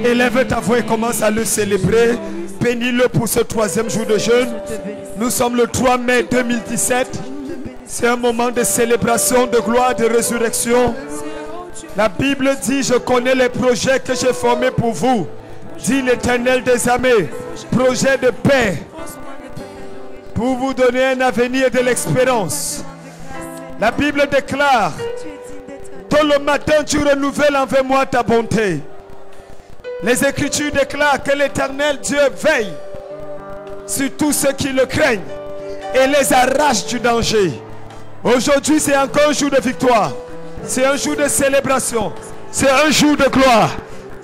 Élève ta voix et commence à le célébrer. Bénis-le pour ce 3e jour de jeûne. Nous sommes le 3 mai 2017. C'est un moment de célébration, de gloire, de résurrection. La Bible dit, je connais les projets que j'ai formés pour vous, dit l'Éternel des armées. Projet de paix, pour vous donner un avenir et de l'espérance. La Bible déclare, tôt le matin tu renouvelles envers moi ta bonté. Les Écritures déclarent que l'Éternel Dieu veille sur tous ceux qui le craignent et les arrache du danger. Aujourd'hui, c'est encore un jour de victoire. C'est un jour de célébration. C'est un jour de gloire.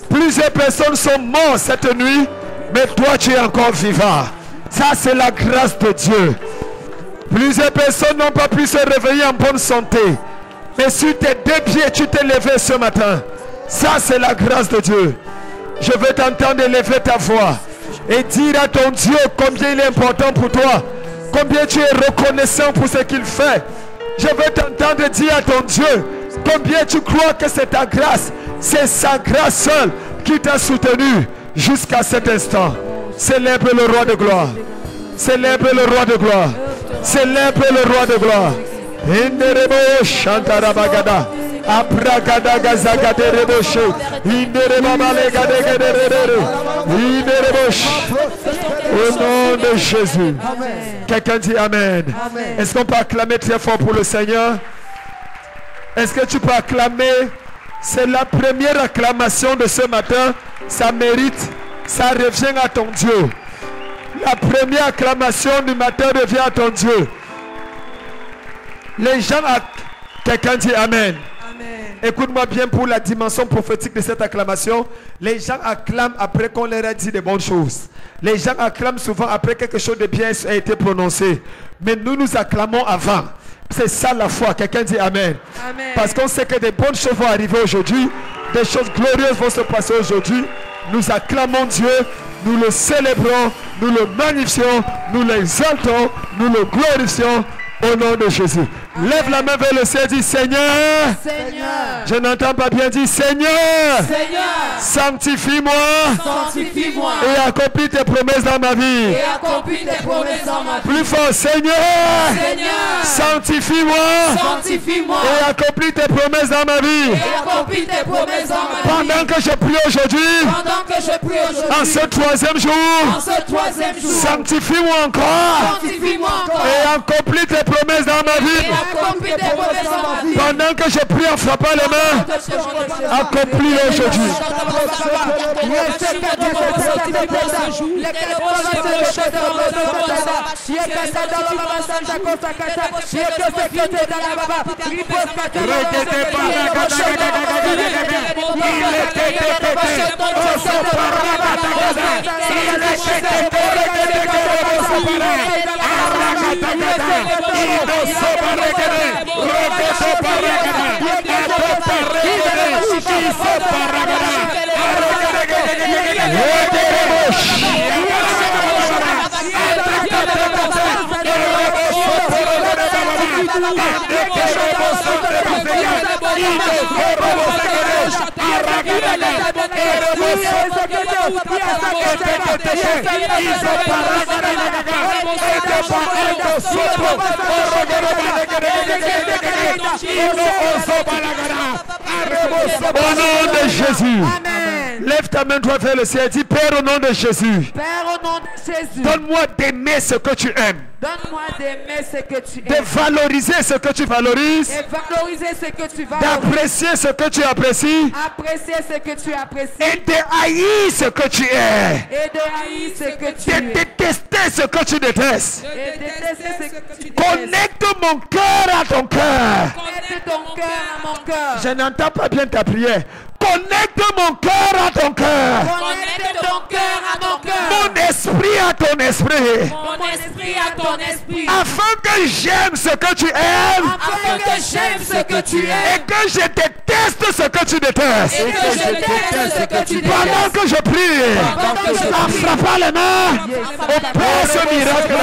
Plusieurs personnes sont mortes cette nuit, mais toi, tu es encore vivant. Ça, c'est la grâce de Dieu. Plusieurs personnes n'ont pas pu se réveiller en bonne santé, mais sur tes 2 pieds, tu t'es levé ce matin. Ça, c'est la grâce de Dieu. Je veux t'entendre élever ta voix et dire à ton Dieu combien il est important pour toi, combien tu es reconnaissant pour ce qu'il fait. Je veux t'entendre dire à ton Dieu combien tu crois que c'est ta grâce, c'est sa grâce seule qui t'a soutenu jusqu'à cet instant. Célèbre le roi de gloire. Célèbre le roi de gloire. Célèbre le roi de gloire. Inderebo Shantarabagada. Abragada Gazagade Reboshe. Indereba Malegadegade. Inderebosh. Au nom de Jésus. Quelqu'un dit Amen. Est-ce qu'on peut acclamer très fort pour le Seigneur? Est-ce que tu peux acclamer? C'est la première acclamation de ce matin. Ça mérite. Ça revient à ton Dieu. La première acclamation du matin revient à ton Dieu. Les gens, quelqu'un dit Amen. Écoute-moi bien pour la dimension prophétique de cette acclamation. Les gens acclament après qu'on leur a dit de bonnes choses. Les gens acclament souvent après quelque chose de bien a été prononcé. Mais nous acclamons avant. C'est ça la foi. Quelqu'un dit Amen. Amen. Parce qu'on sait que des bonnes choses vont arriver aujourd'hui. Des choses glorieuses vont se passer aujourd'hui. Nous acclamons Dieu. Nous le célébrons. Nous le magnifions. Nous l'exaltons. Nous le glorifions. Au nom de Jésus. Amen. Lève la main vers le ciel et dis Seigneur. Seigneur. Je n'entends pas bien dire Seigneur. Seigneur. Sanctifie-moi. Sanctifie-moi. Et accomplis tes promesses dans ma vie. Et accomplis tes promesses dans ma vie. Plus fort, Seigneur. Seigneur. Sanctifie-moi. Sanctifie-moi. Et accomplis tes promesses dans ma vie. Et accomplis tes promesses dans ma vie. Pendant que je prie aujourd'hui. Pendant que je prie aujourd'hui. En ce 3e jour. En ce 3e jour. Sanctifie-moi encore. Sanctifie-moi encore. Et accomplis tes promesses dans ma vie. Pendant que je prie en frappant les mains, accomplis aujourd'hui. Au nom de Jésus. Amen. Lève ta main droite vers le ciel et dis Père au nom de Jésus. Père au nom de Jésus. Donne-moi d'aimer ce que tu aimes. Donne-moi d'aimer ce que tu aimes. De valoriser ce que tu valorises. Et valoriser ce que tu valorises. D'apprécier ce que tu apprécies. Apprécier ce que tu apprécies. Et de haïr ce que tu es. Et de haïr ce que tu es. De détester ce que tu détestes. Et détester ce que tu détestes. Connecte mon cœur à ton cœur. Connecte ton cœur à mon cœur. Je n'entends pas bien ta prière. Connecte mon cœur à ton cœur. Connecte ton cœur à mon cœur. Mon esprit à ton esprit. Mon esprit à ton esprit. Afin que j'aime ce que tu aimes. Afin que j'aime ce que tu aimes. Et que je déteste ce que tu détestes. Et que je déteste ce que tu détestes. Pendant que je prie. En frappant les mains. Opère ce miracle.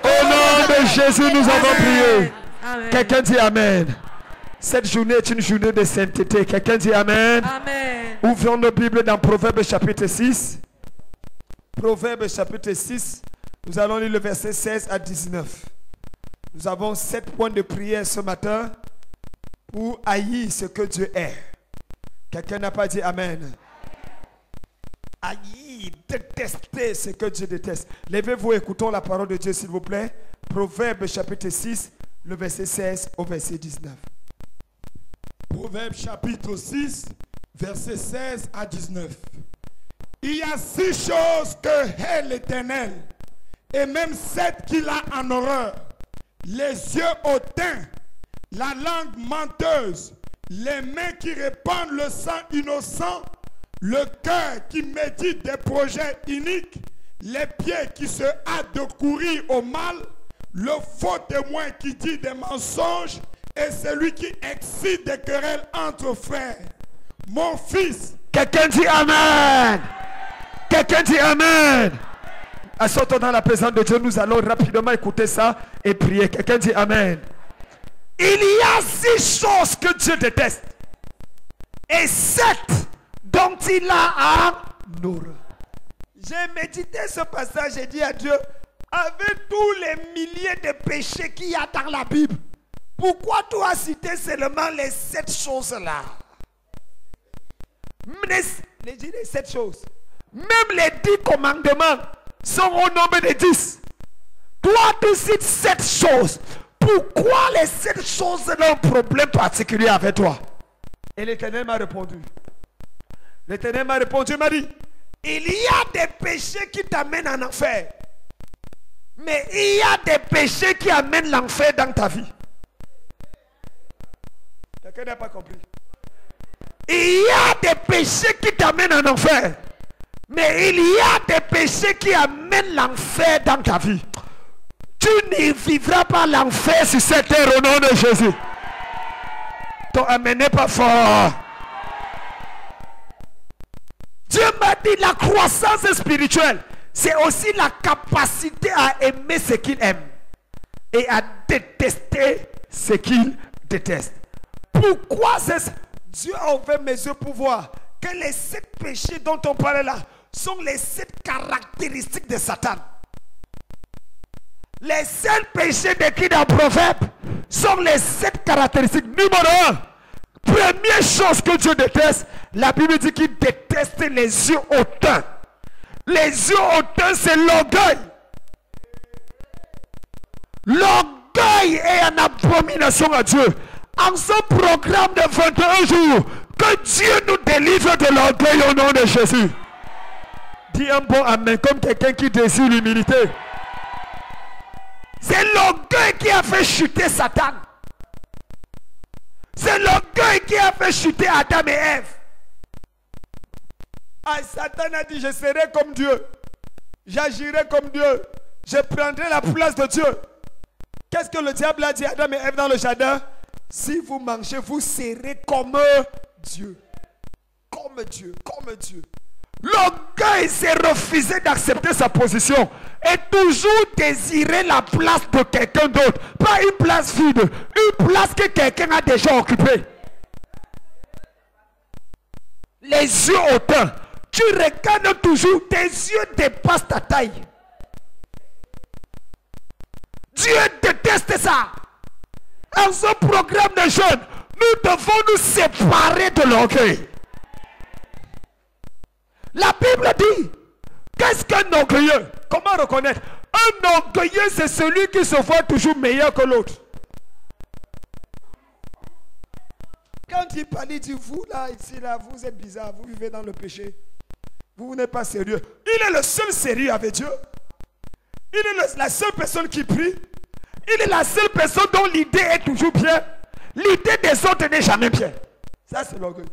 Au nom de Jésus, nous avons prié. Quelqu'un dit Amen. Cette journée est une journée de sainteté. Quelqu'un dit Amen. Amen. Ouvrons nos Bibles dans Proverbes chapitre 6. Proverbes chapitre 6. Nous allons lire le verset 16 à 19. Nous avons 7 points de prière ce matin pour haïr ce que Dieu est. Quelqu'un n'a pas dit Amen. Haïr, détester ce que Dieu déteste. Levez-vous, écoutons la parole de Dieu s'il vous plaît. Proverbes chapitre 6, le verset 16 au verset 19. Proverbe chapitre 6, verset 16 à 19. Il y a 6 choses que hait l'Éternel, et même 7 qu'il a en horreur. Les yeux hautains, la langue menteuse, les mains qui répandent le sang innocent, le cœur qui médite des projets iniques, les pieds qui se hâtent de courir au mal, le faux témoin qui dit des mensonges, et celui qui excite des querelles entre frères. Mon fils. Quelqu'un dit Amen. Quelqu'un dit Amen. Assortons dans la présence de Dieu. Nous allons rapidement écouter ça et prier. Quelqu'un dit Amen. Il y a 6 choses que Dieu déteste. Et 7 dont il a en horreur. J'ai médité ce passage et dit à Dieu, avec tous les milliers de péchés qu'il y a dans la Bible, pourquoi tu as cité seulement les 7 choses-là? Les 7 choses. Même les 10 commandements sont au nombre de 10. Toi, tu cites 7 choses. Pourquoi les 7 choses ont un problème particulier avec toi? Et l'Éternel m'a répondu. L'Éternel m'a répondu, il m'a dit, il y a des péchés qui t'amènent en enfer. Mais il y a des péchés qui amènent l'enfer dans ta vie. Quelqu'un n'a pas compris. Il y a des péchés qui t'amènent en enfer. Mais il y a des péchés qui amènent l'enfer dans ta vie. Tu n'y vivras pas l'enfer sur cette terre au nom de Jésus. Ton amen n'est pas fort. Dieu m'a dit la croissance spirituelle, c'est aussi la capacité à aimer ce qu'il aime et à détester ce qu'il déteste. Pourquoi Dieu a ouvert mes yeux pour voir que les 7 péchés dont on parlait là sont les 7 caractéristiques de Satan. Les 7 péchés décrits dans Proverbe sont les 7 caractéristiques. Numéro 1, première chose que Dieu déteste, la Bible dit qu'il déteste les yeux hautains. Les yeux hautains, c'est l'orgueil. L'orgueil est une abomination à Dieu. En ce programme de 21 jours, que Dieu nous délivre de l'orgueil au nom de Jésus. Dis un bon amen comme quelqu'un qui désire l'humilité. C'est l'orgueil qui a fait chuter Satan. C'est l'orgueil qui a fait chuter Adam et Ève. Ah, Satan a dit, je serai comme Dieu. J'agirai comme Dieu. Je prendrai la place de Dieu. Qu'est-ce que le diable a dit à Adam et Ève dans le jardin? Si vous mangez, vous serez comme Dieu. Comme Dieu, comme Dieu. L'orgueil s'est refusé d'accepter sa position et toujours désirer la place de quelqu'un d'autre. Pas une place vide, une place que quelqu'un a déjà occupée. Les yeux hautains. Tu regardes toujours, tes yeux dépassent ta taille. Dieu déteste ça. En ce programme de jeûne, nous devons nous séparer de l'orgueil. La Bible dit, qu'est-ce qu'un orgueilleux? Comment reconnaître? Un orgueilleux, c'est celui qui se voit toujours meilleur que l'autre. Quand il parle, il dit, vous là, ici, là, vous êtes bizarre, vous vivez dans le péché. Vous n'êtes pas sérieux. Il est le seul sérieux avec Dieu. Il est la seule personne qui prie. Il est la seule personne dont l'idée est toujours bien. L'idée des autres n'est jamais bien. Ça, c'est l'orgueil.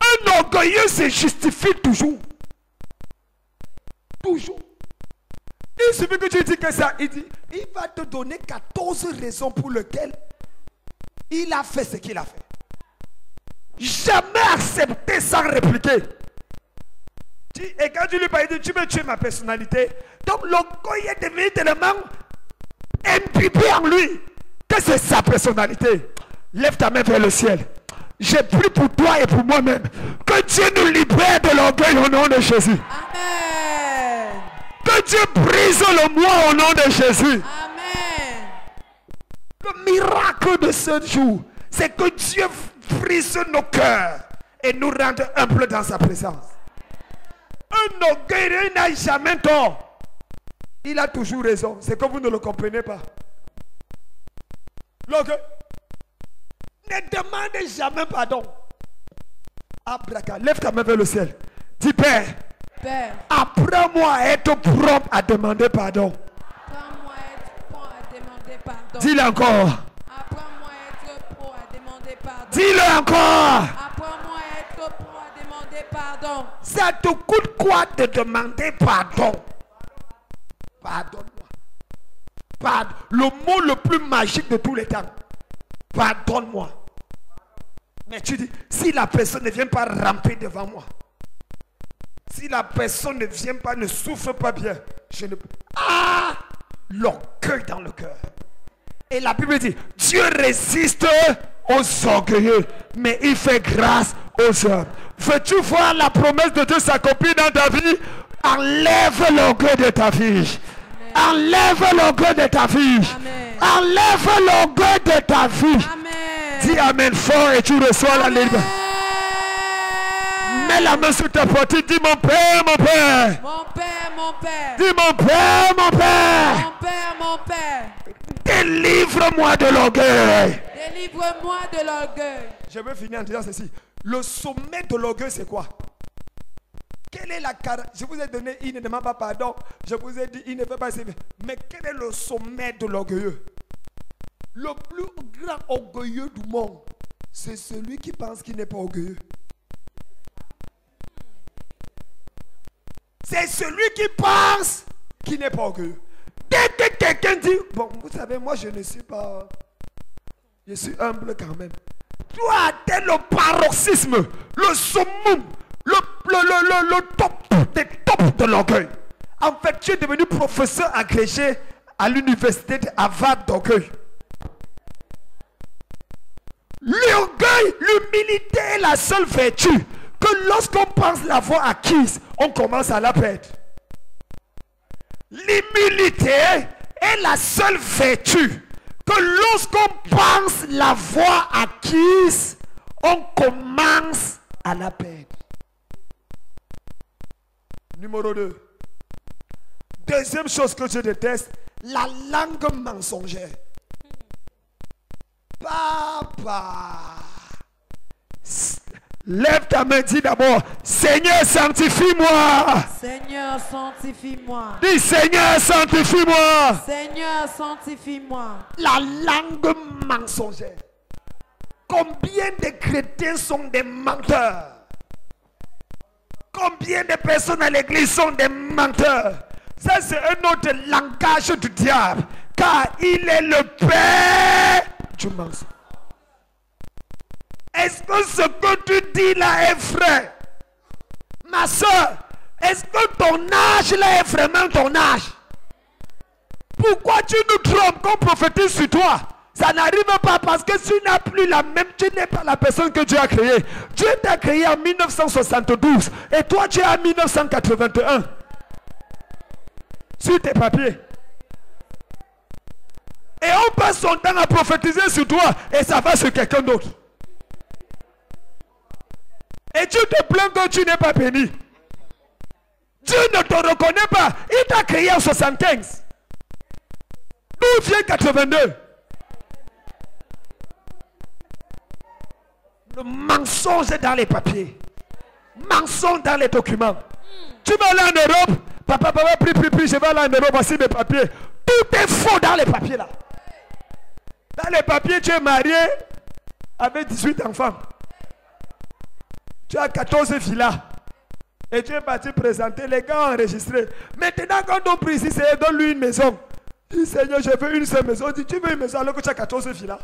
Un orgueilleux se justifie toujours. Toujours. Il suffit que tu dis que ça, il va te donner 14 raisons pour lesquelles il a fait ce qu'il a fait. Jamais accepter sans répliquer. Et quand tu lui parles, il dit, tu veux tuer ma personnalité. Donc l'orgueil est devenu tellement imbibé en lui que c'est sa personnalité. Lève ta main vers le ciel. J'ai pris pour toi et pour moi-même que Dieu nous libère de l'orgueil au nom de Jésus. Amen. Que Dieu brise le moi au nom de Jésus. Amen. Le miracle de ce jour, c'est que Dieu brise nos cœurs et nous rende humbles dans sa présence. Un orgueilleux n'a jamais tort. Il a toujours raison. C'est que vous ne le comprenez pas. L'orgueil ne demande jamais pardon. Abraka, lève ta main vers le ciel. Dis, Père, Père, apprends-moi à être prompt à demander pardon. apprends-moi à être prompt à demander pardon. Dis-le encore. Apprends-moi à être prompt à demander pardon. Dis-le encore. Apprends-moi à être prompt à demander pardon. Ça te coûte quoi de demander pardon? Pardonne-moi. Pardon. Le mot le plus magique de tous les temps. Pardonne-moi. Mais tu dis, si la personne ne vient pas ramper devant moi, si la personne ne vient pas, ne souffre pas bien, je ne peux. Ah! L'orgueil dans le cœur. Et la Bible dit, Dieu résiste aux orgueilleux, mais il fait grâce aux hommes. Veux-tu voir la promesse de Dieu s'accomplir dans ta vie? Enlève l'orgueil de ta vie. Enlève l'orgueil de ta vie. Amen. Enlève l'orgueil de ta vie. Amen. Dis Amen fort et tu reçois la liberté. Mets la main sur ta poitrine. Dis mon Père, mon Père. Mon Père, mon Père. Dis mon Père, mon Père. Mon Père, mon Père. Délivre-moi de l'orgueil. Délivre-moi de l'orgueil. Je veux finir en disant ceci. Le sommet de l'orgueil, c'est quoi? Quelle est la caractéristique? Je vous ai donné, il ne demande pas pardon. Je vous ai dit, il ne veut pas servir. Mais quel est le sommet de l'orgueilleux? Le plus grand orgueilleux du monde, c'est celui qui pense qu'il n'est pas orgueilleux. C'est celui qui pense qu'il n'est pas orgueilleux. Dès que quelqu'un dit, bon, vous savez, moi je ne suis pas... Je suis humble quand même. Tu as atteint le paroxysme, le summum, le top des tops de l'orgueil. En fait, tu es devenu professeur agrégé à l'université de Harvard d'orgueil. L'orgueil, l'humilité est la seule vertu que lorsqu'on pense l'avoir acquise, on commence à la perdre. L'humilité est la seule vertu que lorsqu'on pense l'avoir acquise, on commence à la perdre. Numéro 2. Deuxième chose que je déteste, la langue mensongère. Papa, lève ta main, dis d'abord, Seigneur, sanctifie-moi. Seigneur, sanctifie-moi. Dis, Seigneur, sanctifie-moi. Seigneur, sanctifie-moi. La langue mensongère. Combien de chrétiens sont des menteurs? Combien de personnes à l'église sont des menteurs? Ça, c'est un autre langage du diable. Car il est le père du mensonge. Est-ce que ce que tu dis là est vrai? Ma soeur, est-ce que ton âge là est vraiment ton âge? Pourquoi tu nous trompes qu'on prophétise sur toi? Ça n'arrive pas parce que tu n'as plus la même, tu n'es pas la personne que Dieu a créée. Dieu t'a créé en 1972 et toi tu es en 1981. Sur tes papiers. Et on passe son temps à prophétiser sur toi et ça va sur quelqu'un d'autre. Et tu te plains que tu n'es pas béni. Dieu ne te reconnaît pas. Il t'a créé en 75. D'où vient 82? Le mensonge est dans les papiers. Mensonge dans les documents. Tu vas aller en Europe. Papa, prie, je vais aller en Europe, voici mes papiers. Tout est faux dans les papiers là. Dans les papiers, tu es marié avec 18 enfants. Tu as 14 villas. Et tu es parti présenter, les gars ont enregistré. Maintenant, quand on prie ici, c'est donne-lui une maison. Dis Seigneur, je veux une seule maison. Dis, tu veux une maison alors que tu as 14 villas.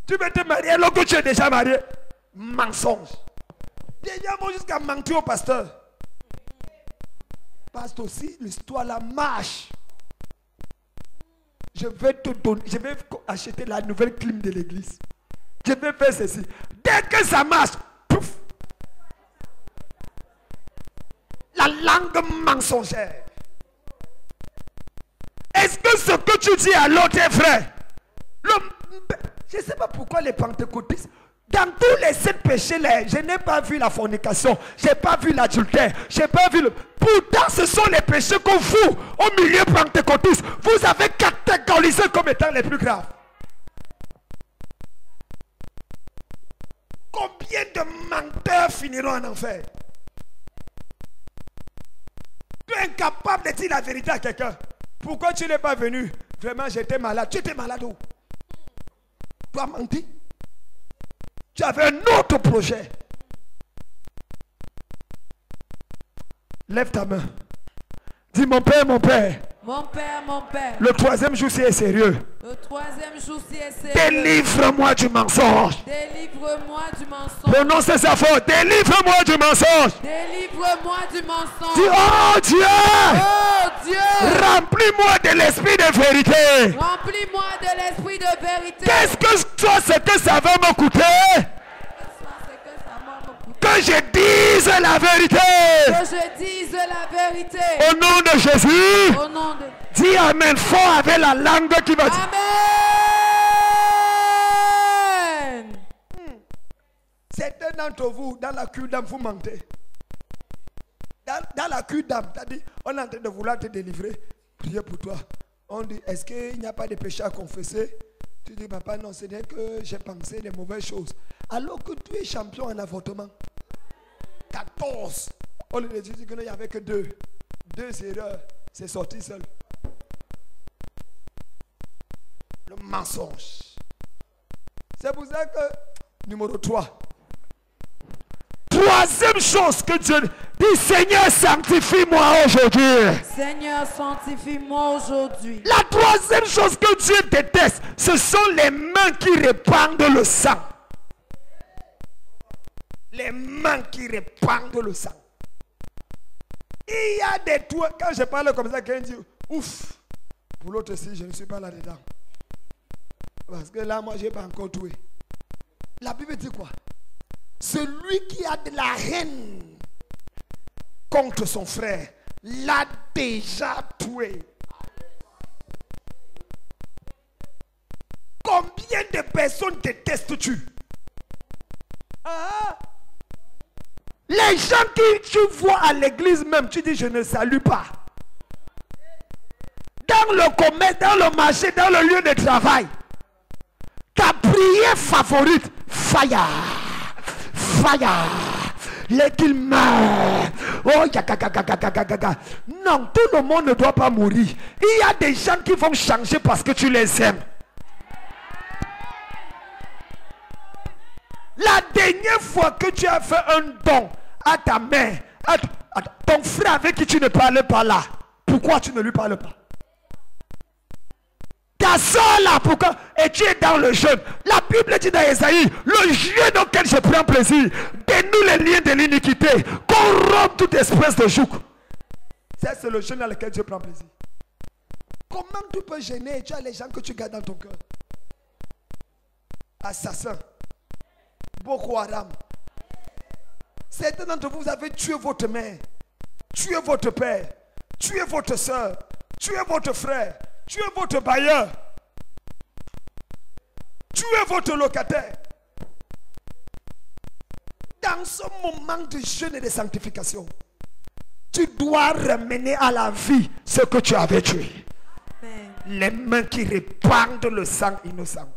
Tu veux te marier alors que tu es déjà marié. Mensonge. Dernièrement, jusqu'à mentir au pasteur. Pasteur aussi, l'histoire là marche. Je vais te donner, je vais acheter la nouvelle clim de l'église. Je vais faire ceci. Dès que ça marche, pouf. La langue mensongère. Est-ce que ce que tu dis à l'autre est vrai? Je ne sais pas pourquoi les pentecôtistes, dans tous les 7 péchés, je n'ai pas vu la fornication, je n'ai pas vu l'adultère, je n'ai pas vu le... Pourtant, ce sont les péchés que vous, au milieu pentecôtiste, vous avez catégorisés comme étant les plus graves. Combien de menteurs finiront en enfer? Tu es incapable de dire la vérité à quelqu'un. Pourquoi tu n'es pas venu? Vraiment, j'étais malade. Tu étais malade où? Tu as menti. Tu avais un autre projet. Lève ta main. Dis mon père, mon père. Mon père, mon père. Le 3e jour, c'est sérieux. Le 3e jour, c'est sérieux. Délivre-moi du mensonge. Délivre-moi du mensonge. Prononcez ça fort. Délivre-moi du mensonge. Délivre-moi du mensonge. Dis, oh Dieu. Oh Dieu. Remplis-moi de l'esprit de vérité. Remplis-moi de l'esprit de vérité. Qu'est-ce que toi, c'est que ça va me coûter? Que je dise la vérité. Que je dise la vérité. Au nom de Jésus. Au nom de... Dis amen fort avec la langue qui va dire. Amen. Certains d'entre vous, dans la cure d'âme, vous mentez. Dans la cure d'âme, c'est-à-dire, on est en train de vouloir te délivrer. Priez pour toi. On dit, est-ce qu'il n'y a pas de péché à confesser? Tu dis, papa, non, c'est vrai que j'ai pensé des mauvaises choses. Alors que tu es champion en avortement. 14. On lui dit qu'il n'y avait que 2. 2 erreurs. C'est sorti seul. Le mensonge. C'est pour ça que, numéro 3. 3e chose que Dieu dit, Seigneur, sanctifie-moi aujourd'hui. Seigneur, sanctifie-moi aujourd'hui. La 3e chose que Dieu déteste, ce sont les mains qui répandent le sang. Les mains qui répandent le sang. Il y a des toits, quand je parle comme ça, quelqu'un dit, ouf, pour l'autre aussi, je ne suis pas là-dedans. Parce que là, moi, je n'ai pas encore tué. La Bible dit quoi? Celui qui a de la haine contre son frère l'a déjà tué. Combien de personnes détestes-tu? Les gens qui tu vois à l'église même, tu dis je ne salue pas. Dans le commerce, dans le marché, dans le lieu de travail, ta prière favorite, fire. Les qu'il meurt. Oh, non, tout le monde ne doit pas mourir. Il y a des gens qui vont changer parce que tu les aimes. La dernière fois que tu as fait un don à ta mère, à ton frère avec qui tu ne parlais pas là, pourquoi tu ne lui parles pas? Ta soeur là, pourquoi? Et tu es dans le jeûne. La Bible dit dans Esaïe, le jeûne auquel je prends plaisir, dénoue les liens de l'iniquité, corrompt toute espèce de joug. C'est le jeûne dans lequel Dieu prend plaisir. Comment tu peux gêner? Tu as les gens que tu gardes dans ton cœur. Assassin. Boko Haram. Certains d'entre vous, vous avez tué votre mère, tué votre père, tué votre soeur, tué votre frère, tuez votre bailleur, tuez votre locataire. Dans ce moment de jeûne et de sanctification, tu dois ramener à la vie ce que tu avais tué. Amen. Les mains qui répandent le sang innocent.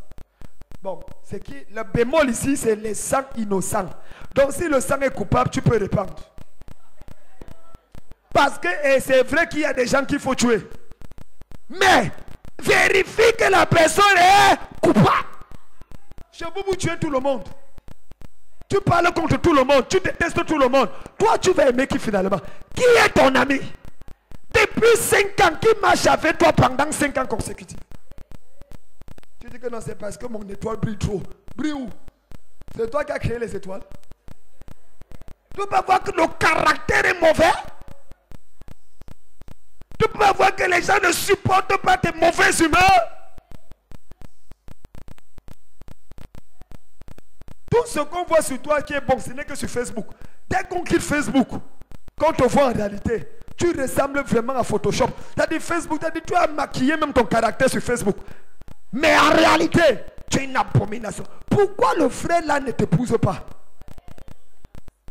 Bon, c'est qui le bémol ici, c'est le sang innocent. Donc si le sang est coupable, tu peux répandre. Parce que c'est vrai qu'il y a des gens qu'il faut tuer. Mais vérifie que la personne est coupable. Chez vous, vous tuez tout le monde. Tu parles contre tout le monde. Tu détestes tout le monde. Toi, tu vas aimer qui finalement? Qui est ton ami? Depuis 5 ans, qui marche avec toi pendant 5 ans consécutifs? Tu dis que non, c'est parce que mon étoile brille trop. Brille où? C'est toi qui as créé les étoiles. Tu peux voir que le caractère est mauvais. Tu peux voir que les gens ne supportent pas tes mauvaises humeurs. Tout ce qu'on voit sur toi qui est bon, ce n'est que sur Facebook. Dès qu'on quitte Facebook, quand on te voit en réalité, tu ressembles vraiment à Photoshop. C'est-à-dire Facebook, tu as maquillé même ton caractère sur Facebook. Mais en réalité, tu es une abomination. Pourquoi le frère là ne t'épouse pas?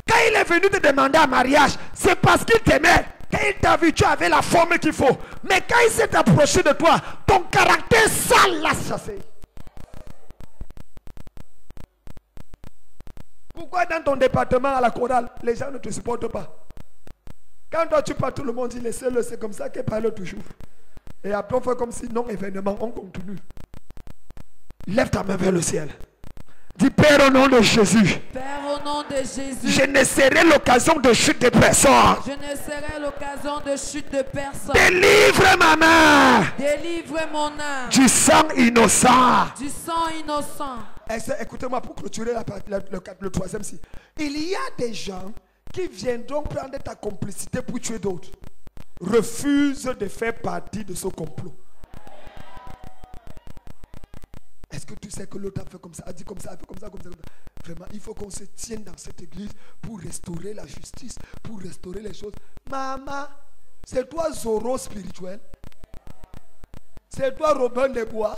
Quand il est venu te demander un mariage, c'est parce qu'il t'aimait. Quand il t'a vu, tu avais la forme qu'il faut. Mais quand il s'est approché de toi, ton caractère sale l'a chassé. Pourquoi dans ton département à la chorale, les gens ne te supportent pas? Quand toi tu parles, tout le monde dit laissez-le, c'est comme ça qu'elle parle toujours. Et après on fait comme si non événement, on continue. Lève ta main vers le ciel. Dis Père au nom de Jésus. Père, au nom de Jésus, Je ne serai l'occasion de chute de personne. je ne serai l'occasion de chute de personne. Délivre ma main Délivre mon âme du sang innocent. du sang innocent. Écoutez-moi pour clôturer le troisième signe. Il y a des gens qui viendront prendre ta complicité pour tuer d'autres. Refuse de faire partie de ce complot. Est-ce que tu sais que l'autre a fait comme ça, a dit comme ça, a fait comme ça, comme ça, comme ça? Vraiment, il faut qu'on se tienne dans cette église pour restaurer la justice, pour restaurer les choses. Maman, c'est toi Zorro spirituel. C'est toi Robin des Bois.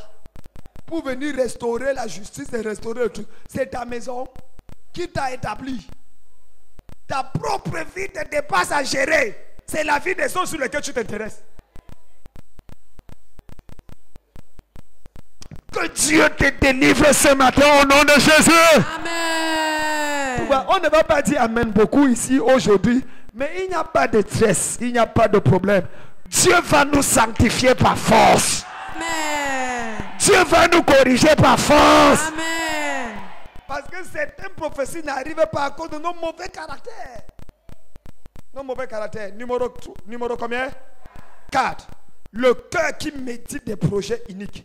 Pour venir restaurer la justice et restaurer le truc. C'est ta maison qui t'a établi. Ta propre vie te dépasse à gérer. C'est la vie des autres sur lesquelles tu t'intéresses. Que Dieu te délivre ce matin au nom de Jésus. Amen. On ne va pas dire Amen beaucoup ici aujourd'hui. Mais il n'y a pas de stress. Il n'y a pas de problème. Dieu va nous sanctifier par force. Amen. Dieu va nous corriger par force. Amen. Parce que certaines prophéties n'arrivent pas à cause de nos mauvais caractères. Nos mauvais caractères. Numéro combien? 4. Le cœur qui médite des projets iniques.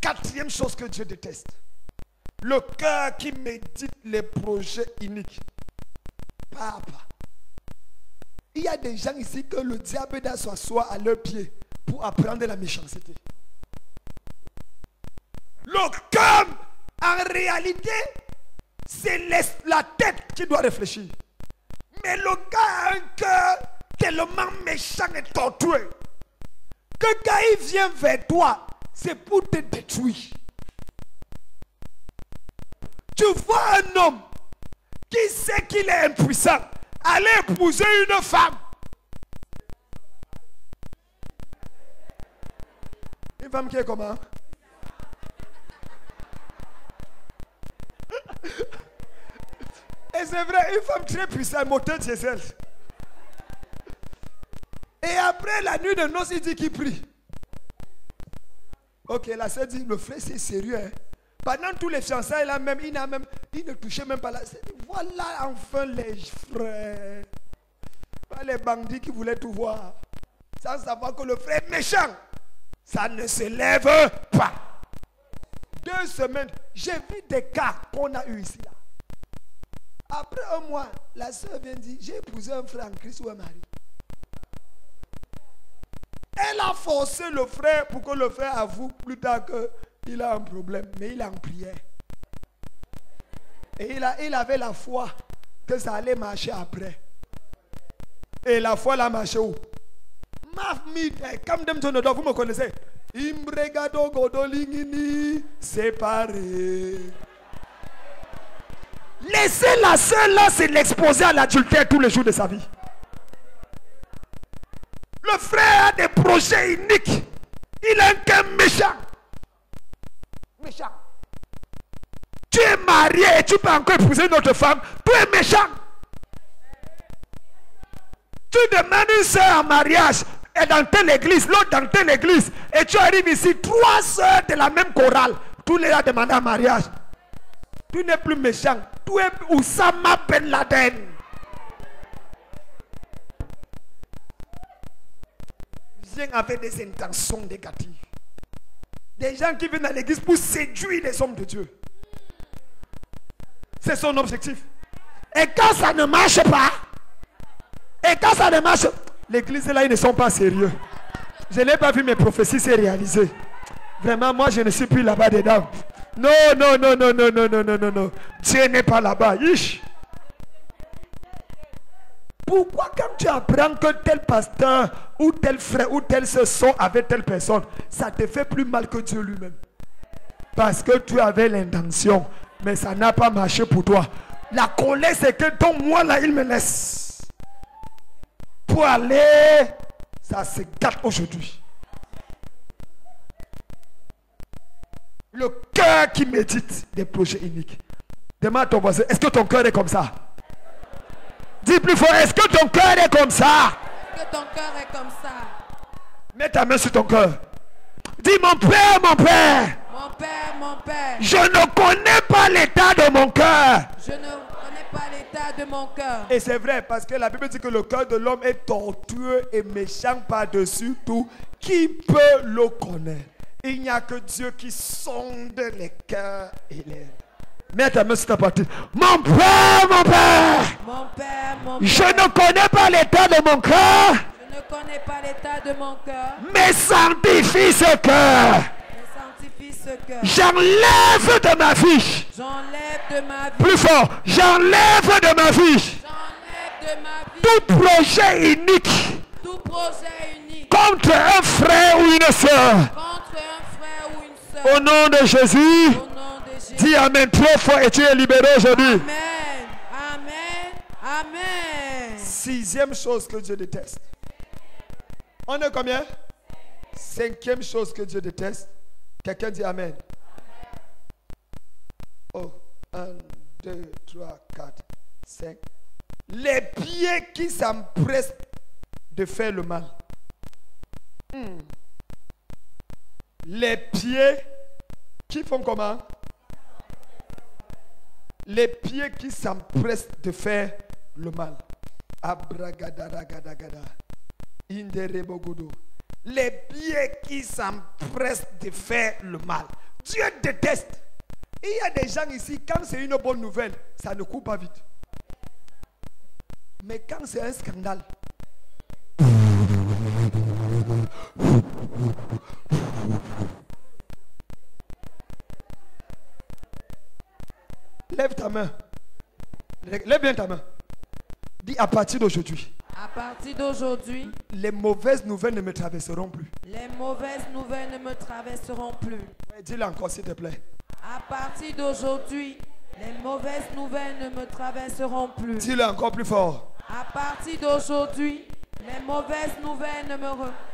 4e chose que Dieu déteste. Le cœur qui médite les projets iniques. Papa. Il y a des gens ici que le diable doit s'asseoir à leurs pieds pour apprendre la méchanceté. Le cœur, en réalité, c'est la tête qui doit réfléchir. Mais le gars a un cœur tellement méchant et tortueux que quand il vient vers toi, c'est pour te détruire. Tu vois un homme qui sait qu'il est impuissant, aller épouser une femme. Une femme qui est comment? Et c'est vrai, une femme très puissante, moteur diesel. Et après la nuit de noces, il dit qu'il prie. Ok, la sœur dit, le frère c'est sérieux. Hein? Pendant tous les fiançailles là même, il ne touchait même pas là. Voilà enfin les frères. Pas les bandits qui voulaient tout voir. Sans savoir que le frère est méchant. Ça ne se lève pas. 2 semaines, j'ai vu des cas qu'on a eu ici là. Après un mois, la soeur vient dire, j'ai épousé un frère en Christ ou un mari. Elle a forcé le frère pour que le frère avoue plus tard qu'il a un problème. Mais il est en prière. Et il avait la foi que ça allait marcher après. Et la foi l'a marché où? Vous me connaissez. Imbregado godolingini séparé. Laissez la sœur là se l'exposer à l'adultère tous les jours de sa vie. Le frère a des projets uniques. Il est un cœur méchant. Méchant. Tu es marié et tu peux encore épouser une autre femme. Tu es méchant. Tu demandes une soeur en mariage et dans telle église, l'autre dans telle église. Et tu arrives ici, 3 soeurs de la même chorale. Tous les a demandé en mariage. Tu n'es plus méchant. Tu es Oussama Ben Laden. Viens avec des intentions négatives. Des gens qui viennent à l'église pour séduire les hommes de Dieu. C'est son objectif. Et quand ça ne marche pas, l'église là, ils ne sont pas sérieux. Je n'ai pas vu mes prophéties se réaliser. Vraiment, moi, je ne suis plus là-bas dedans. Non. Dieu n'est pas là-bas. Pourquoi quand tu apprends que tel pasteur ou tel frère ou telle sœur sont avec telle personne, ça te fait plus mal que Dieu lui-même? Parce que tu avais l'intention, mais ça n'a pas marché pour toi. La colère, c'est que ton moi là, il me laisse. Pour aller, ça se gâte aujourd'hui. Le cœur qui médite des projets uniques. Demande à ton voisin, est-ce que ton cœur est comme ça? Dis plus fort, est-ce que ton cœur est comme ça? Est-ce que ton cœur est comme ça? Mets ta main sur ton cœur. Dis mon père, mon père. Mon père, mon père. Je ne connais pas l'état de mon cœur. Je ne connais pas l'état de mon cœur. Et c'est vrai parce que la Bible dit que le cœur de l'homme est tortueux et méchant par-dessus tout. Qui peut le connaître? Il n'y a que Dieu qui sonde les cœurs et les... Mets ta main sur ta partie. Mon père, mon père. Mon père, mon père. Je ne connais pas l'état de mon cœur. Je ne connais pas l'état de mon cœur. Mais sanctifie ce cœur. Mais sanctifie ce cœur. J'enlève de ma fiche. J'enlève de ma vie. Plus fort. J'enlève de ma fiche. J'enlève de ma vie. Tout projet unique. Tout projet unique. Contre un frère ou une soeur. Contre un frère ou une soeur. Au nom de Jésus. Au nom de Jésus. Dis amen 3 fois et tu es libéré aujourd'hui. Amen. Amen. Amen. 6e chose que Dieu déteste. On est combien? 5e chose que Dieu déteste. Quelqu'un dit amen. Oh, 1, 2, 3, 4, 5. Les pieds qui s'empressent de faire le mal. Les pieds qui font comment? Les pieds qui s'empressent de faire le mal. Abragadaragadagada. Inderebogodo. Les pieds qui s'empressent de faire le mal. Dieu déteste. Il y a des gens ici, quand c'est une bonne nouvelle, ça ne court pas vite. Mais quand c'est un scandale, lève ta main. Lève bien ta main. Dis à partir d'aujourd'hui. À partir d'aujourd'hui, Les mauvaises nouvelles ne me traverseront plus. les mauvaises nouvelles ne me traverseront plus. Ouais, dis-le encore s'il te plaît. À partir d'aujourd'hui, les mauvaises nouvelles ne me traverseront plus. Dis-le encore plus fort. À partir d'aujourd'hui, les mauvaises nouvelles ne me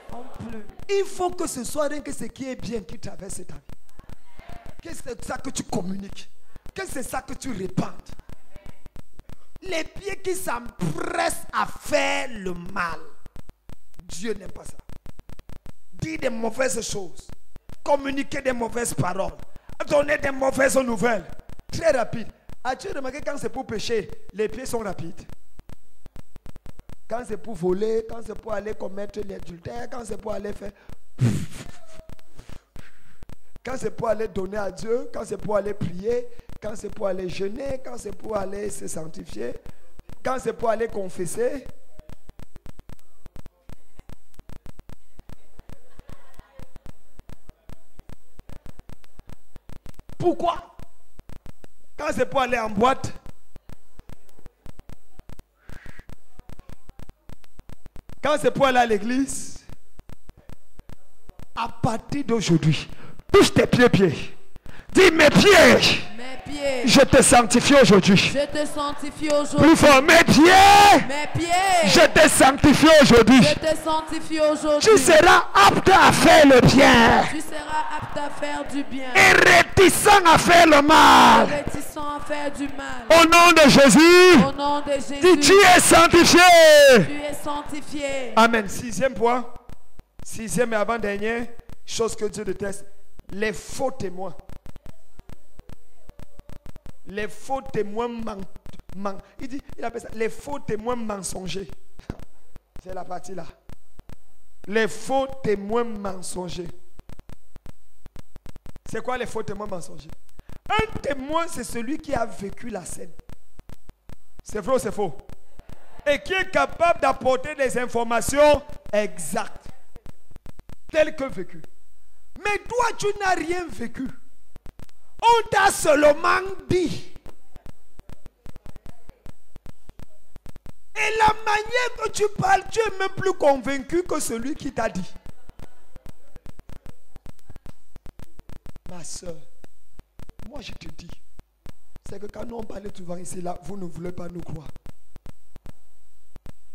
feront plus. Il faut que ce soit rien que ce qui est bien qui traverse ta vie. Que c'est ça que tu communiques. Que c'est ça que tu répandes. Les pieds qui s'empressent à faire le mal. Dieu n'aime pas ça. Dire des mauvaises choses. Communiquer des mauvaises paroles. Donner des mauvaises nouvelles. Très rapide. As-tu remarqué quand c'est pour pécher, les pieds sont rapides? Quand c'est pour voler, quand c'est pour aller commettre l'adultère, quand c'est pour aller faire... Quand c'est pour aller donner à Dieu, quand c'est pour aller prier, quand c'est pour aller jeûner, quand c'est pour aller se sanctifier, quand c'est pour aller confesser. Pourquoi? Quand c'est pour aller en boîte. Quand c'est pour aller à l'église. À partir d'aujourd'hui, touche tes pieds. Dis mes pieds. Mes pieds. Je te sanctifie aujourd'hui. Je te sanctifie Plus aujourd'hui. fort, mes pieds. Mes pieds. Je te sanctifie aujourd'hui. Je te sanctifie aujourd'hui. Tu seras apte à faire le bien Tu seras apte à faire du bien. et réticent à faire le Et mal. réticent à faire du mal. Au nom de Jésus, Au nom de Jésus. dis tu es sanctifié. Tu es sanctifié. Amen. Sixième point. Sixième et avant-dernière chose que Dieu déteste. Les faux témoins. Les faux témoins il appelle ça les faux témoins mensongers. C'est la partie là. Les faux témoins mensongers. C'est quoi les faux témoins mensongers? Un témoin, c'est celui qui a vécu la scène. C'est vrai ou c'est faux? Et qui est capable d'apporter des informations exactes, telles que vécues. Mais toi, tu n'as rien vécu. On t'a seulement dit. Et la manière que tu parles, tu es même plus convaincu que celui qui t'a dit. Ma soeur, moi je te dis, c'est que quand nous on parlait souvent ici, là, vous ne voulez pas nous croire.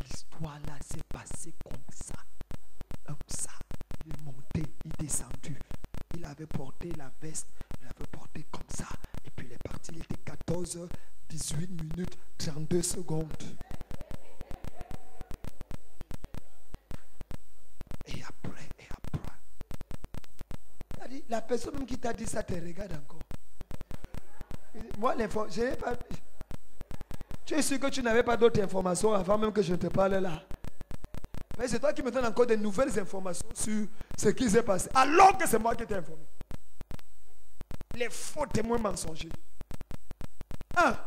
L'histoire là s'est passée comme ça. Comme ça. Il est monté, il est descendu. Il avait porté la veste, il avait porté comme ça. Et puis il est parti, il était 14h, 18 minutes, 32 secondes. Et après. La personne même qui t'a dit ça te regarde encore. Moi, je n'ai pas. Tu es sûr que tu n'avais pas d'autres informations avant même que je ne te parle là. Mais c'est toi qui me donnes encore de nouvelles informations sur ce qui s'est passé. Alors que c'est moi qui t'ai informé. Les faux témoins mensongers. 1.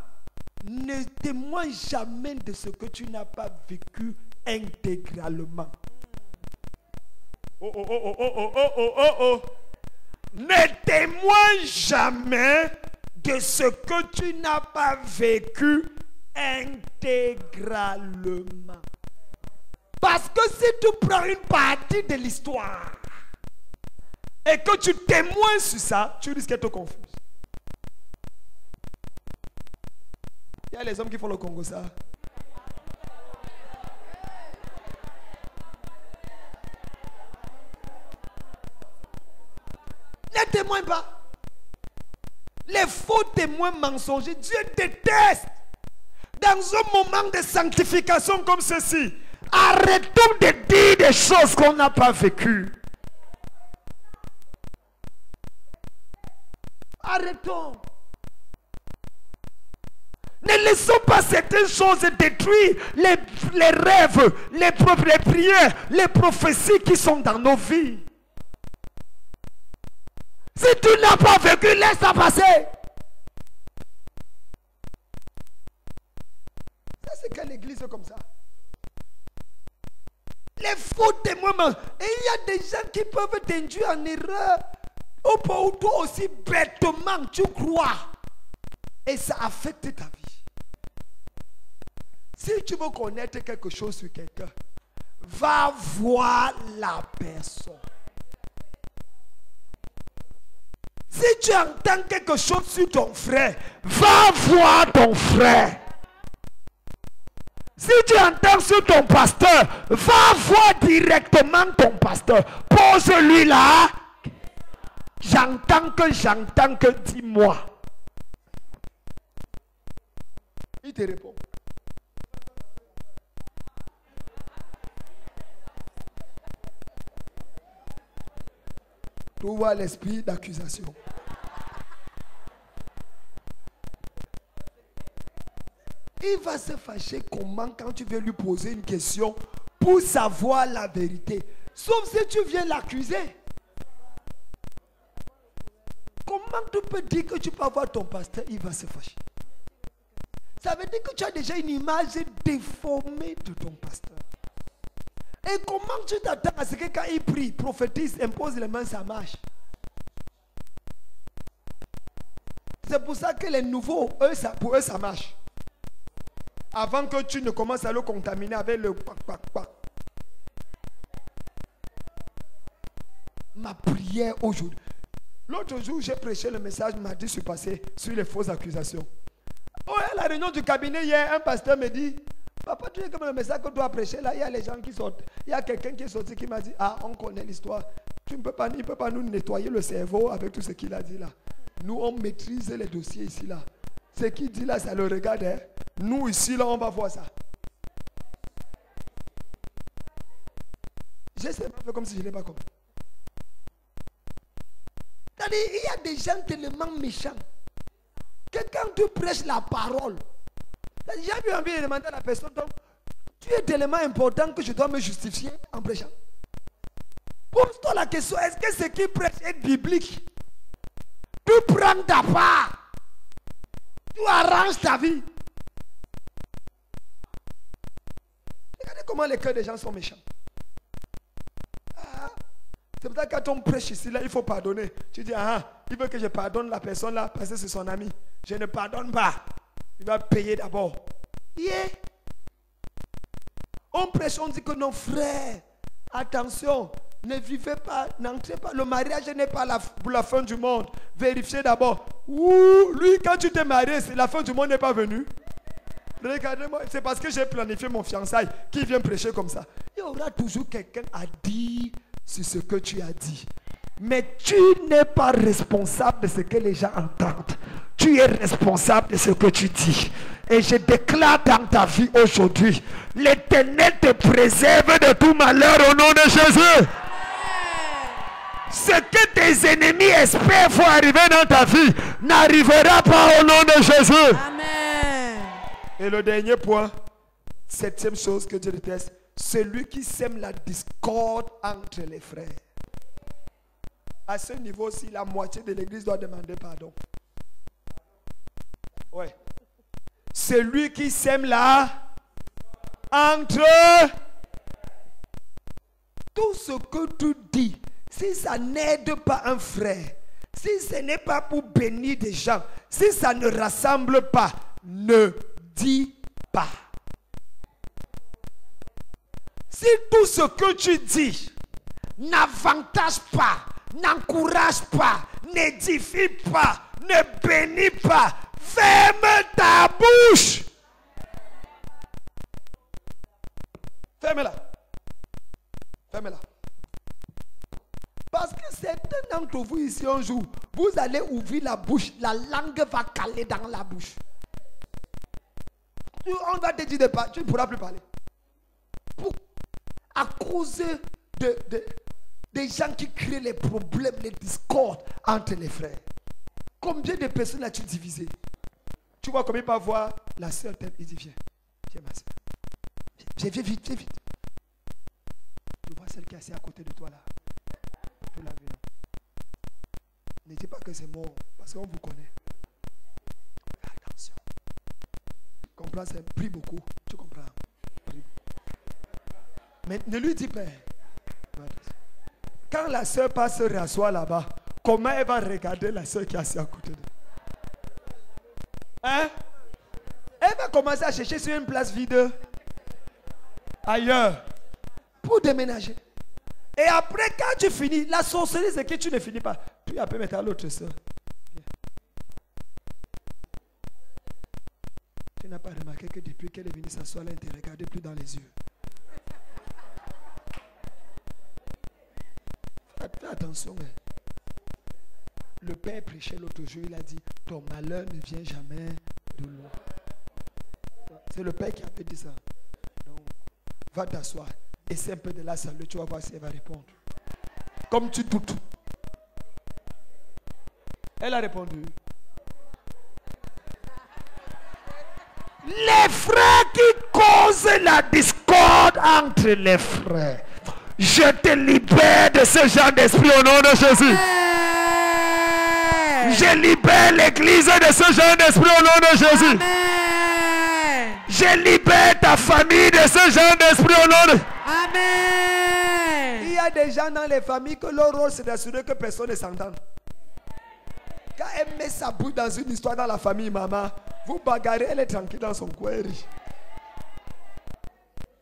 Ne témoigne jamais de ce que tu n'as pas vécu intégralement. Oh. Ne témoigne jamais de ce que tu n'as pas vécu intégralement. Parce que si tu prends une partie de l'histoire et que tu témoignes sur ça, tu risques d'être confus. Il y a les hommes qui font le Congo ça. Ne témoigne pas. Les faux témoins mensongers, Dieu déteste. Dans un moment de sanctification comme ceci, arrêtons de dire des choses qu'on n'a pas vécues. Arrêtons. Ne laissons pas certaines choses détruire les rêves, les prières, les prophéties qui sont dans nos vies. Si tu n'as pas vécu, laisse ça passer. Ça, c'est quelle église comme ça? Les faux témoins. Et il y a des gens qui peuvent t'induire en erreur. Ou toi aussi, bêtement, tu crois. Et ça affecte ta vie. Si tu veux connaître quelque chose sur quelqu'un, va voir la personne. Si tu entends quelque chose sur ton frère, va voir ton frère. Si tu entends sur ton pasteur, va voir directement ton pasteur. Pose-lui là. J'entends que, dis-moi. Il te répond. Tu vois l'esprit d'accusation. Il va se fâcher comment quand tu veux lui poser une question pour savoir la vérité. Sauf si tu viens l'accuser. Comment tu peux dire que tu peux avoir ton pasteur, il va se fâcher. Ça veut dire que tu as déjà une image déformée de ton pasteur. Et comment tu t'attends à ce que quand il prie, prophétise, impose les mains, ça marche? C'est pour ça que les nouveaux, pour eux, ça marche. Avant que tu ne commences à le contaminer avec le pac. ma prière aujourd'hui. L'autre jour, j'ai prêché le message, m'a dit, je suis passé sur les fausses accusations. Oh, à la réunion du cabinet, hier, un pasteur me dit, papa, tu sais comme le message que tu as prêché là, il y a les gens qui sortent. Il y a quelqu'un qui est sorti qui m'a dit, ah, on connaît l'histoire. Il ne peut pas nous nettoyer le cerveau avec tout ce qu'il a dit là. Nous, on maîtrise les dossiers ici là. Ce qu'il dit là, ça le regarde. Hein. Nous, ici là, on va voir ça. J'ai seulement fait comme si je n'ai pas compris. C'est-à-dire, il y a des gens tellement méchants que quand tu prêches la parole, j'ai eu envie de demander à la personne, donc, tu es tellement important que je dois me justifier en prêchant. Pose-toi la question, est-ce que ce qui prêche est biblique? Tu prends ta part. Tu arranges ta vie. Regardez comment les cœurs des gens sont méchants. C'est pour ça que quand on prêche ici, là, il faut pardonner. Tu dis, ah, il veut que je pardonne la personne là parce que c'est son ami. Je ne pardonne pas. Il va payer d'abord. Yeah. On prêche, on dit que non, frère, attention, ne vivez pas, n'entrez pas. Le mariage n'est pas pour la fin du monde. Vérifiez d'abord. Ouh, lui, quand tu t'es marié, la fin du monde n'est pas venue. Regardez-moi, c'est parce que j'ai planifié mon fiançailles qui vient prêcher comme ça. Il y aura toujours quelqu'un à dire sur ce que tu as dit. Mais tu n'es pas responsable de ce que les gens entendent. Tu es responsable de ce que tu dis. Et je déclare dans ta vie aujourd'hui, l'Éternel te préserve de tout malheur au nom de Jésus. Ce que tes ennemis espèrent pour arriver dans ta vie n'arrivera pas au nom de Jésus. Amen. Et le dernier point, septième chose que Dieu déteste, celui qui sème la discorde entre les frères. À ce niveau-ci, la moitié de l'église doit demander pardon. Ouais. Celui qui sème là entre tout ce que tu dis, si ça n'aide pas un frère, si ce n'est pas pour bénir des gens, si ça ne rassemble pas, ne dis pas. Si tout ce que tu dis n'avantage pas, n'encourage pas, n'édifie pas, ne bénit pas, ferme ta bouche. Ferme-la. Ferme-la. Parce que certains d'entre vous ici un jour, vous allez ouvrir la bouche, la langue va caler dans la bouche. On va te dire de parler, tu ne pourras plus parler. À cause des gens qui créent les problèmes, les discordes entre les frères. Combien de personnes as-tu divisé? Tu vois combien il peut voir la soeur telle, il dit viens, viens ma soeur. Viens vite, viens vite. Tu vois celle qui est assise à côté de toi là. Tu l'as vu. Ne dis pas que c'est mort, parce qu'on vous connaît. Attention. Comprends, ça prie beaucoup. Tu comprends? Mais ne lui dis pas. Quand la soeur passe se rasseoir là-bas, comment elle va regarder la soeur qui est assise à côté d'elle? Hein? Elle va commencer à chercher sur une place vide ailleurs pour déménager. Et après, quand tu finis, la sorcellerie, c'est que tu ne finis pas. Puis après, mettre à l'autre soeur. Tu n'as pas remarqué que depuis qu'elle est venue s'asseoir là, elle ne te regarde plus dans les yeux. Fais attention. Le père prêchait l'autre jour, il a dit, ton malheur ne vient jamais de loin. C'est le père qui avait dit ça. Donc, va t'asseoir. Essaie un peu de la saluer, tu vas voir si elle va répondre. Comme tu doutes. Elle a répondu. Les frères qui causent la discorde entre les frères. Je te libère de ce genre d'esprit au nom de Jésus. Je libère l'église de ce genre d'esprit au nom de Jésus. Amen. Je libère ta famille de ce genre d'esprit au nom de... Amen. Il y a des gens dans les familles que leur rôle c'est d'assurer que personne ne s'entende. Quand elle met sa bouche dans une histoire dans la famille, maman, vous bagarrez, elle est tranquille dans son coin.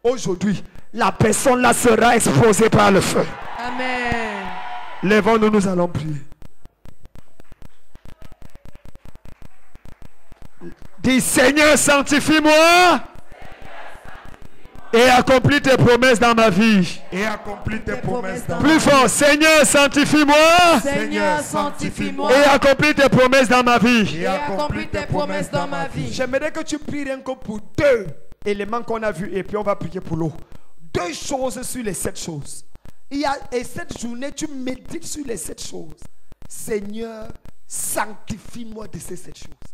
Aujourd'hui, la personne là sera exposée par le feu. Amen. Lèvons-nous, nous allons prier. Dis Seigneur, sanctifie-moi et accomplis tes promesses dans ma vie. Et accomplis tes promesses dans Plus fort, Seigneur, sanctifie-moi Seigneur, sanctifie-moi et accomplis tes promesses dans ma vie. et accomplis tes promesses dans ma vie. J'aimerais que tu pries rien que pour 2 éléments qu'on a vus et puis on va prier pour l'eau. 2 choses sur les 7 choses. Et cette journée, tu médites sur les 7 choses. Seigneur, sanctifie-moi de ces 7 choses.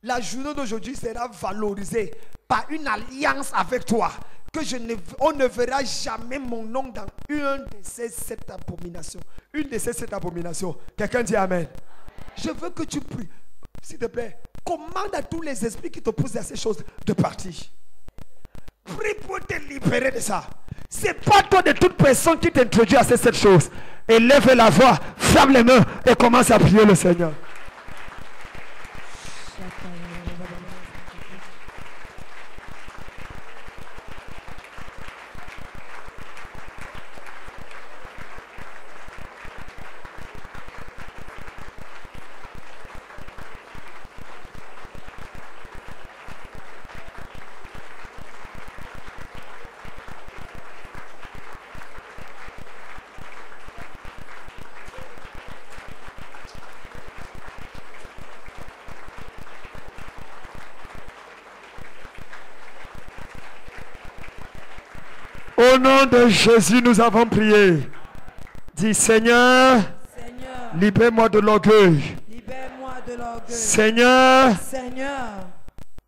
La journée d'aujourd'hui sera valorisée par une alliance avec toi. Que on ne verra jamais mon nom dans une de ces 7 abominations. Une de ces 7 abominations. Quelqu'un dit Amen. Je veux que tu pries. S'il te plaît, commande à tous les esprits qui te poussent à ces choses de partir. Prie pour te libérer de ça. C'est pas toi de toute personne qui t'introduit à ces 7 choses. Élève la voix, ferme les mains et commence à prier le Seigneur. Au nom de Jésus, nous avons prié. Dis Seigneur, libère-moi de l'orgueil. Libère-moi de l'orgueil. Seigneur,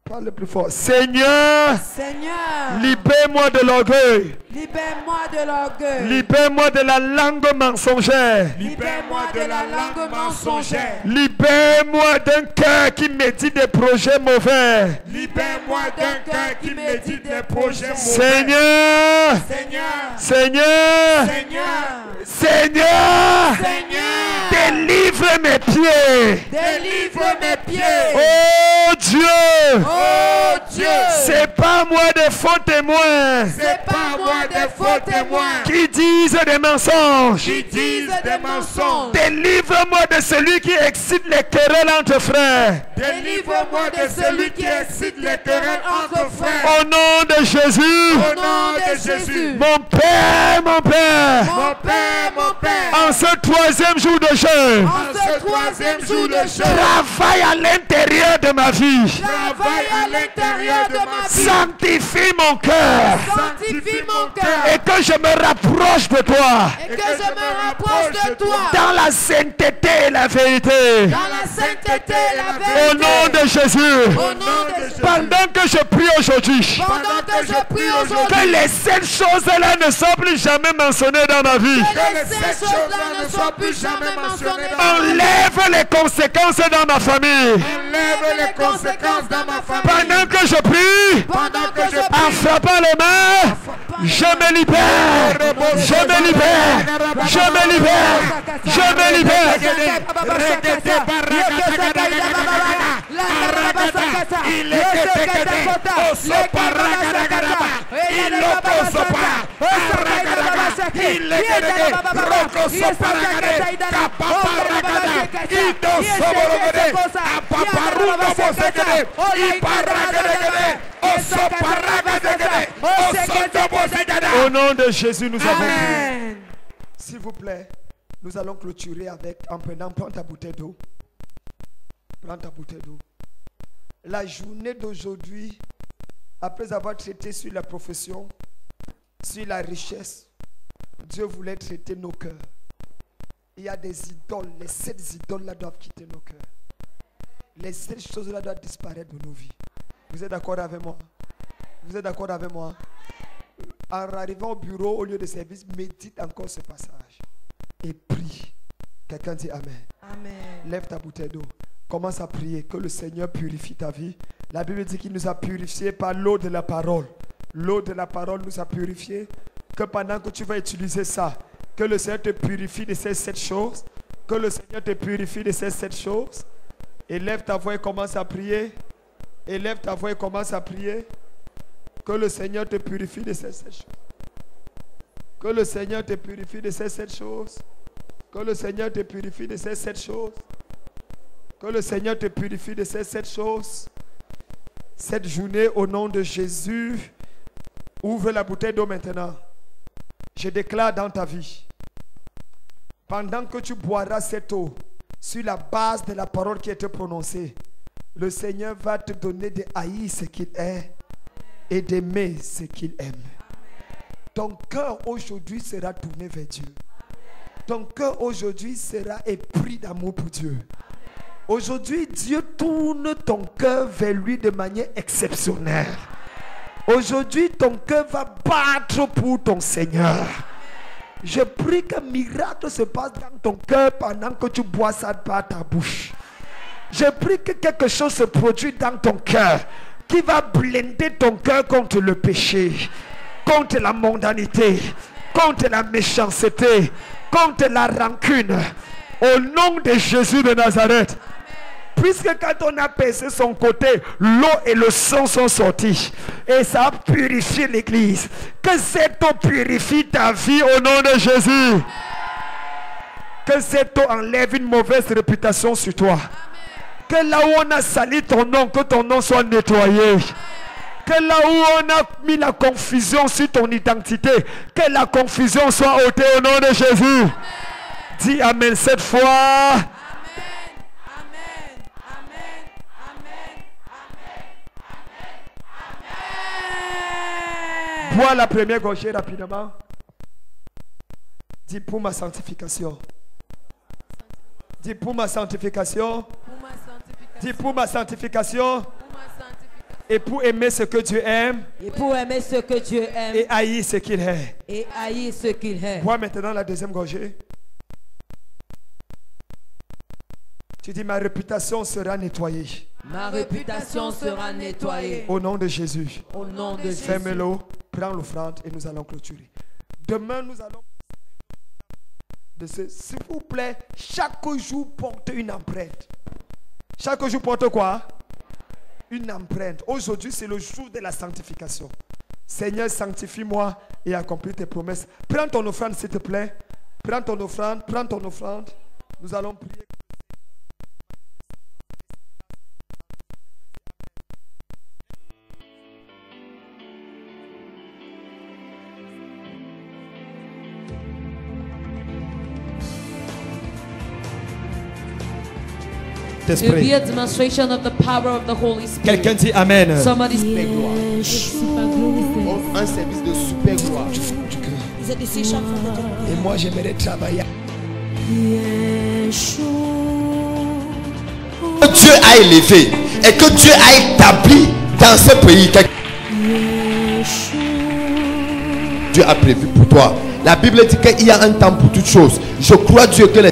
parle le plus fort. Seigneur, libère-moi de l'orgueil. Libère-moi de l'orgueil. Libère-moi de la langue mensongère. Libère-moi de la langue mensongère. Libère-moi d'un cœur qui médite des projets mauvais. Libère-moi d'un cœur qui médite des projets mauvais. Seigneur, Seigneur, Seigneur, délivre mes pieds. Délivre mes pieds. Oh Dieu, Oh Dieu, c'est pas moi des faux témoins. c'est pas moi des faux témoins Qui disent des mensonges. qui disent des mensonges. Délivre-moi de celui qui excite les querelles entre frères. Délivre-moi de celui qui excite les querelles entre frères. Au nom de Jésus. Au nom de Jésus. Mon Père, mon Père. Mon Père, mon Père. En ce 3e jour de jeûne. En ce 3e jour de jeûne. Travaille à l'intérieur de ma vie. Travaille à l'intérieur de ma vie. Sanctifie mon cœur. Sanctifie mon cœur. Et que je me rapproche de toi. Et que je me rapproche de toi. Dans la sainteté et la vérité. Dans la sainteté et la Au vérité. nom de Jésus. Au nom de Jésus. Pendant que je prie aujourd'hui. Pendant que je prie aujourd'hui. Que les 7 choses-là ne soient plus jamais mentionnées dans ma vie. Que ces choses-là ne soient plus jamais mentionnées dans ma vie. Enlève les conséquences dans ma famille. Enlève les conséquences dans ma famille. Pendant que je prie. Pendant que je En prie. frappant les mains. Je me libère. Je me libère. Je me libère. Je me libère. Au nom de Jésus, nous avons prié. S'il vous plaît, nous allons clôturer en prends ta bouteille d'eau. Prends ta bouteille d'eau. La journée d'aujourd'hui, après avoir traité sur la profession, sur la richesse, Dieu voulait traiter nos cœurs. Il y a des idoles, les 7 idoles-là doivent quitter nos cœurs. Les 7 choses-là doivent disparaître de nos vies. Vous êtes d'accord avec moi? Vous êtes d'accord avec moi? En arrivant au bureau, au lieu de service, médite encore ce passage. Et prie. Quelqu'un dit Amen. Amen. Lève ta bouteille d'eau. Commence à prier que le Seigneur purifie ta vie. La Bible dit qu'il nous a purifiés par l'eau de la parole. L'eau de la parole nous a purifiés. Que pendant que tu vas utiliser ça, que le Seigneur te purifie de ces 7 choses. Que le Seigneur te purifie de ces 7 choses. Élève ta voix et commence à prier. Élève ta voix et commence à prier. Que le Seigneur te purifie de ces 7 choses. Que le Seigneur te purifie de ces 7 choses. Que le Seigneur te purifie de ces 7 choses. Que le Seigneur te purifie de ces 7 choses. Cette journée, au nom de Jésus, ouvre la bouteille d'eau maintenant. Je déclare dans ta vie, pendant que tu boiras cette eau, sur la base de la parole qui a été prononcée, le Seigneur va te donner de haïr ce qu'il est et d'aimer ce qu'il aime. Ton cœur aujourd'hui sera tourné vers Dieu. Ton cœur aujourd'hui sera épris d'amour pour Dieu. Aujourd'hui, Dieu tourne ton cœur vers lui de manière exceptionnelle. Aujourd'hui, ton cœur va battre pour ton Seigneur. Je prie qu'un miracle se passe dans ton cœur pendant que tu bois ça par ta bouche. Je prie que quelque chose se produise dans ton cœur qui va blinder ton cœur contre le péché, contre la mondanité, contre la méchanceté, contre la rancune. Au nom de Jésus de Nazareth. Puisque quand on a percé son côté, l'eau et le sang sont sortis. Et ça a purifié l'église. Que cette eau purifie ta vie au nom de Jésus. Que cette eau enlève une mauvaise réputation sur toi. Que là où on a sali ton nom, que ton nom soit nettoyé. Que là où on a mis la confusion sur ton identité, que la confusion soit ôtée au nom de Jésus. Dis Amen 7 fois. Bois la première gorgée rapidement. Dis pour ma sanctification. Dis pour ma sanctification. Dis pour ma sanctification. Et pour aimer ce que Dieu aime. Et pour aimer ce que Dieu aime. Et haïr ce qu'il est. Et haïr ce qu'il est. Bois maintenant la deuxième gorgée. Tu dis ma réputation sera nettoyée. Ma réputation sera nettoyée. Au nom de Jésus. Au nom de Jésus. Ferme-le, prends l'offrande et nous allons clôturer. Demain, nous allons... S'il vous plaît, chaque jour porte une empreinte. Chaque jour porte quoi? Une empreinte. Aujourd'hui, c'est le jour de la sanctification. Seigneur, sanctifie-moi et accomplis tes promesses. Prends ton offrande, s'il te plaît. Prends ton offrande, prends ton offrande. Nous allons prier. It will be a demonstration of the power of the Holy Spirit. Quelqu'un dit Amen. Somebody Super gloire. Un service de super gloire. Et moi, j'aimerais travailler. Que Dieu a élevé et que Dieu a établi dans ce pays. Dieu a prévu pour toi. La Bible dit qu'il y a un temps pour toutes choses. Je crois Dieu que les